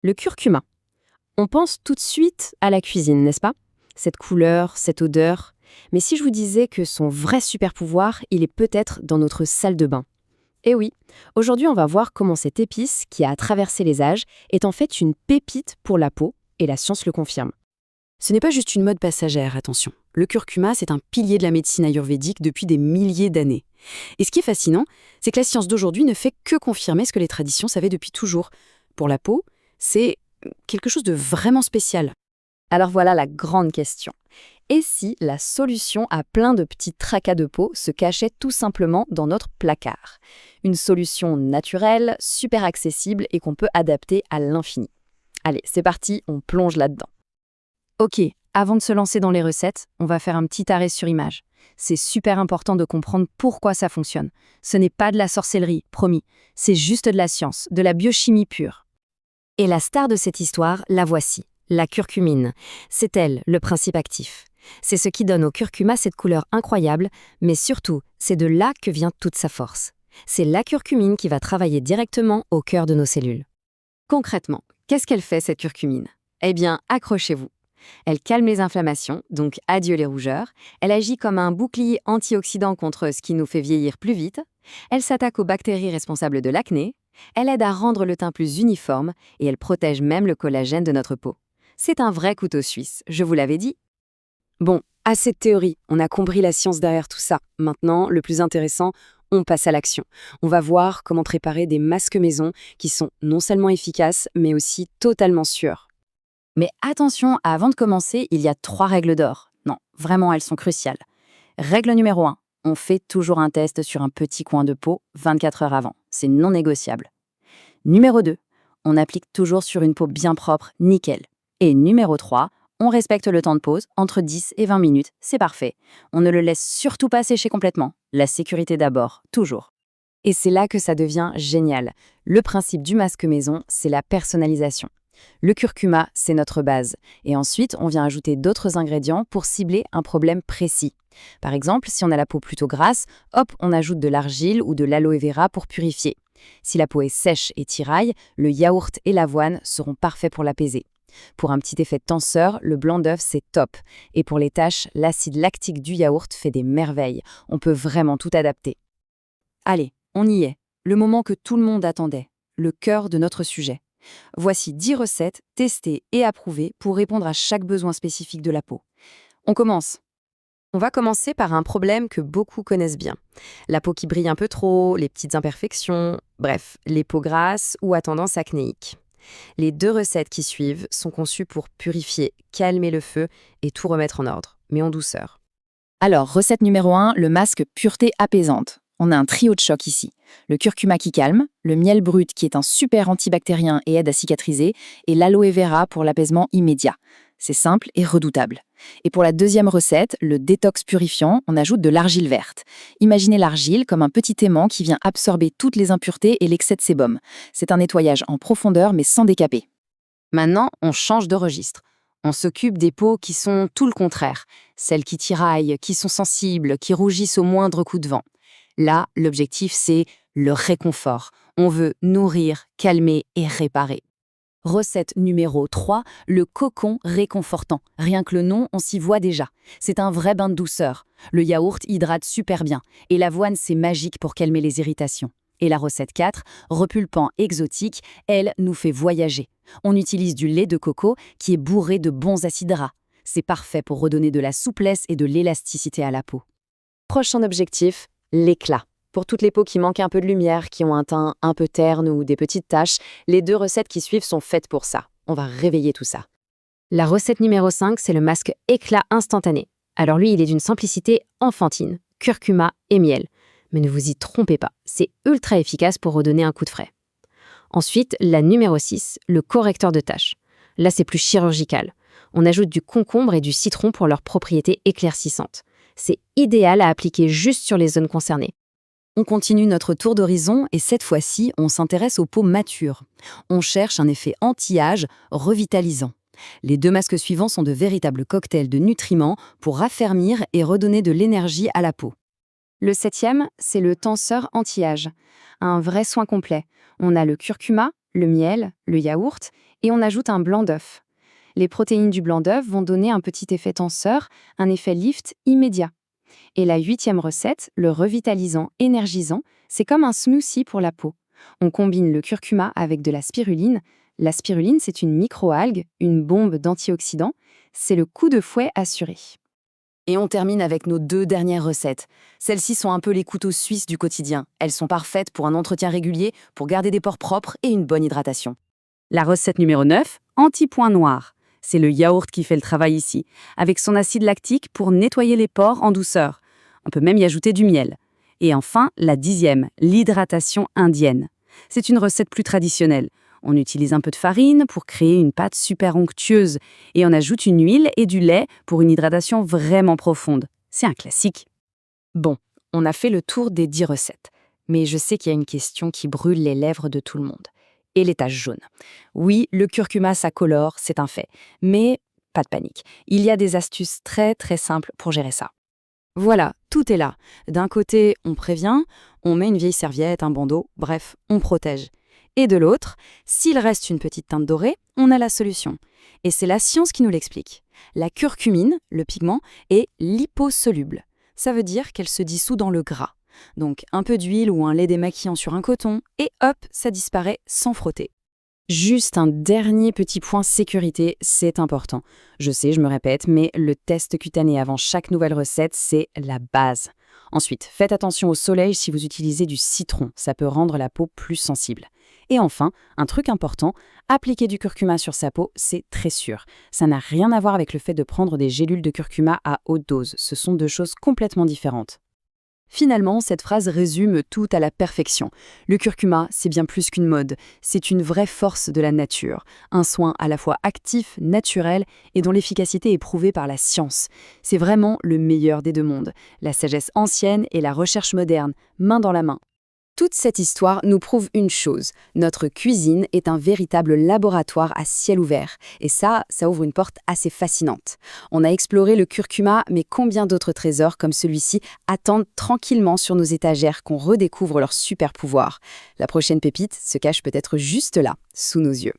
Le curcuma. On pense tout de suite à la cuisine, n'est-ce pas? Cette couleur, cette odeur. Mais si je vous disais que son vrai super pouvoir, il est peut-être dans notre salle de bain. Eh oui, aujourd'hui on va voir comment cette épice, qui a traversé les âges, est en fait une pépite pour la peau, et la science le confirme. Ce n'est pas juste une mode passagère, attention. Le curcuma, c'est un pilier de la médecine ayurvédique depuis des milliers d'années. Et ce qui est fascinant, c'est que la science d'aujourd'hui ne fait que confirmer ce que les traditions savaient depuis toujours. Pour la peau, c'est quelque chose de vraiment spécial. Alors voilà la grande question. Et si la solution à plein de petits tracas de peau se cachait tout simplement dans notre placard? Une solution naturelle, super accessible et qu'on peut adapter à l'infini. Allez, c'est parti, on plonge là-dedans. Ok, avant de se lancer dans les recettes, on va faire un petit arrêt sur image. C'est super important de comprendre pourquoi ça fonctionne. Ce n'est pas de la sorcellerie, promis. C'est juste de la science, de la biochimie pure. Et la star de cette histoire, la voici, la curcumine. C'est elle, le principe actif. C'est ce qui donne au curcuma cette couleur incroyable, mais surtout, c'est de là que vient toute sa force. C'est la curcumine qui va travailler directement au cœur de nos cellules. Concrètement, qu'est-ce qu'elle fait cette curcumine? Eh bien, accrochez-vous. Elle calme les inflammations, donc adieu les rougeurs. Elle agit comme un bouclier antioxydant contre ce qui nous fait vieillir plus vite. Elle s'attaque aux bactéries responsables de l'acné. Elle aide à rendre le teint plus uniforme et elle protège même le collagène de notre peau. C'est un vrai couteau suisse, je vous l'avais dit. Bon, assez de théorie, on a compris la science derrière tout ça. Maintenant, le plus intéressant, on passe à l'action. On va voir comment préparer des masques maison qui sont non seulement efficaces, mais aussi totalement sûrs. Mais attention, avant de commencer, il y a 3 règles d'or. Non, vraiment, elles sont cruciales. Règle numéro 1, on fait toujours un test sur un petit coin de peau 24 heures avant. C'est non négociable. Numéro 2, on applique toujours sur une peau bien propre, nickel. Et numéro 3, on respecte le temps de pause, entre 10 et 20 minutes, c'est parfait. On ne le laisse surtout pas sécher complètement. La sécurité d'abord, toujours. Et c'est là que ça devient génial. Le principe du masque maison, c'est la personnalisation. Le curcuma, c'est notre base. Et ensuite, on vient ajouter d'autres ingrédients pour cibler un problème précis. Par exemple, si on a la peau plutôt grasse, hop, on ajoute de l'argile ou de l'aloe vera pour purifier. Si la peau est sèche et tiraille, le yaourt et l'avoine seront parfaits pour l'apaiser. Pour un petit effet de tenseur, le blanc d'œuf, c'est top. Et pour les taches, l'acide lactique du yaourt fait des merveilles. On peut vraiment tout adapter. Allez, on y est. Le moment que tout le monde attendait. Le cœur de notre sujet. Voici 10 recettes testées et approuvées pour répondre à chaque besoin spécifique de la peau. On commence. On va commencer par un problème que beaucoup connaissent bien. La peau qui brille un peu trop, les petites imperfections, bref, les peaux grasses ou à tendance acnéique. Les 2 recettes qui suivent sont conçues pour purifier, calmer le feu et tout remettre en ordre, mais en douceur. Alors, recette numéro 1, le masque pureté apaisante. On a un trio de choc ici. Le curcuma qui calme, le miel brut qui est un super antibactérien et aide à cicatriser, et l'aloe vera pour l'apaisement immédiat. C'est simple et redoutable. Et pour la deuxième recette, le détox purifiant, on ajoute de l'argile verte. Imaginez l'argile comme un petit aimant qui vient absorber toutes les impuretés et l'excès de sébum. C'est un nettoyage en profondeur mais sans décaper. Maintenant, on change de registre. On s'occupe des peaux qui sont tout le contraire. Celles qui tiraillent, qui sont sensibles, qui rougissent au moindre coup de vent. Là, l'objectif, c'est le réconfort. On veut nourrir, calmer et réparer. Recette numéro 3, le cocon réconfortant. Rien que le nom, on s'y voit déjà. C'est un vrai bain de douceur. Le yaourt hydrate super bien. Et l'avoine, c'est magique pour calmer les irritations. Et la recette 4, repulpant exotique, elle nous fait voyager. On utilise du lait de coco qui est bourré de bons acides gras. C'est parfait pour redonner de la souplesse et de l'élasticité à la peau. Prochain objectif, l'éclat. Pour toutes les peaux qui manquent un peu de lumière, qui ont un teint un peu terne ou des petites taches, les 2 recettes qui suivent sont faites pour ça. On va réveiller tout ça. La recette numéro 5, c'est le masque éclat instantané. Alors lui, il est d'une simplicité enfantine, curcuma et miel. Mais ne vous y trompez pas, c'est ultra efficace pour redonner un coup de frais. Ensuite, la numéro 6, le correcteur de taches. Là, c'est plus chirurgical. On ajoute du concombre et du citron pour leurs propriétés éclaircissantes. C'est idéal à appliquer juste sur les zones concernées. On continue notre tour d'horizon et cette fois-ci, on s'intéresse aux peaux matures. On cherche un effet anti-âge revitalisant. Les 2 masques suivants sont de véritables cocktails de nutriments pour raffermir et redonner de l'énergie à la peau. Le 7e, c'est le tenseur anti-âge. Un vrai soin complet. On a le curcuma, le miel, le yaourt Et on ajoute un blanc d'œuf. Les protéines du blanc d'œuf vont donner un petit effet tenseur, un effet lift immédiat. Et la 8e recette, le revitalisant énergisant, c'est comme un smoothie pour la peau. On combine le curcuma avec de la spiruline. La spiruline, c'est une microalgue, une bombe d'antioxydants. C'est le coup de fouet assuré. Et on termine avec nos 2 dernières recettes. Celles-ci sont un peu les couteaux suisses du quotidien. Elles sont parfaites pour un entretien régulier, pour garder des pores propres et une bonne hydratation. La recette numéro 9, anti-point noir. C'est le yaourt qui fait le travail ici, avec son acide lactique pour nettoyer les pores en douceur. On peut même y ajouter du miel. Et enfin, la 10e, l'hydratation indienne. C'est une recette plus traditionnelle. On utilise un peu de farine pour créer une pâte super onctueuse et on ajoute une huile et du lait pour une hydratation vraiment profonde. C'est un classique. Bon, on a fait le tour des 10 recettes, mais je sais qu'il y a une question qui brûle les lèvres de tout le monde. Et les taches jaunes. Oui, le curcuma, ça colore, c'est un fait. Mais pas de panique. Il y a des astuces très très simples pour gérer ça. Voilà, tout est là. D'un côté, on prévient, on met une vieille serviette, un bandeau, bref, on protège. Et de l'autre, s'il reste une petite teinte dorée, on a la solution. Et c'est la science qui nous l'explique. La curcumine, le pigment, est liposoluble. Ça veut dire qu'elle se dissout dans le gras. Donc un peu d'huile ou un lait démaquillant sur un coton, et hop, ça disparaît sans frotter. Juste un dernier petit point sécurité, c'est important. Je sais, je me répète, mais le test cutané avant chaque nouvelle recette, c'est la base. Ensuite, faites attention au soleil si vous utilisez du citron, ça peut rendre la peau plus sensible. Et enfin, un truc important, appliquer du curcuma sur sa peau, c'est très sûr. Ça n'a rien à voir avec le fait de prendre des gélules de curcuma à haute dose, ce sont 2 choses complètement différentes. Finalement, cette phrase résume tout à la perfection. Le curcuma, c'est bien plus qu'une mode, c'est une vraie force de la nature, un soin à la fois actif, naturel et dont l'efficacité est prouvée par la science. C'est vraiment le meilleur des 2 mondes, la sagesse ancienne et la recherche moderne, main dans la main. Toute cette histoire nous prouve une chose, notre cuisine est un véritable laboratoire à ciel ouvert. Et ça ouvre une porte assez fascinante. On a exploré le curcuma, mais combien d'autres trésors comme celui-ci attendent tranquillement sur nos étagères qu'on redécouvre leur super pouvoir. La prochaine pépite se cache peut-être juste là, sous nos yeux.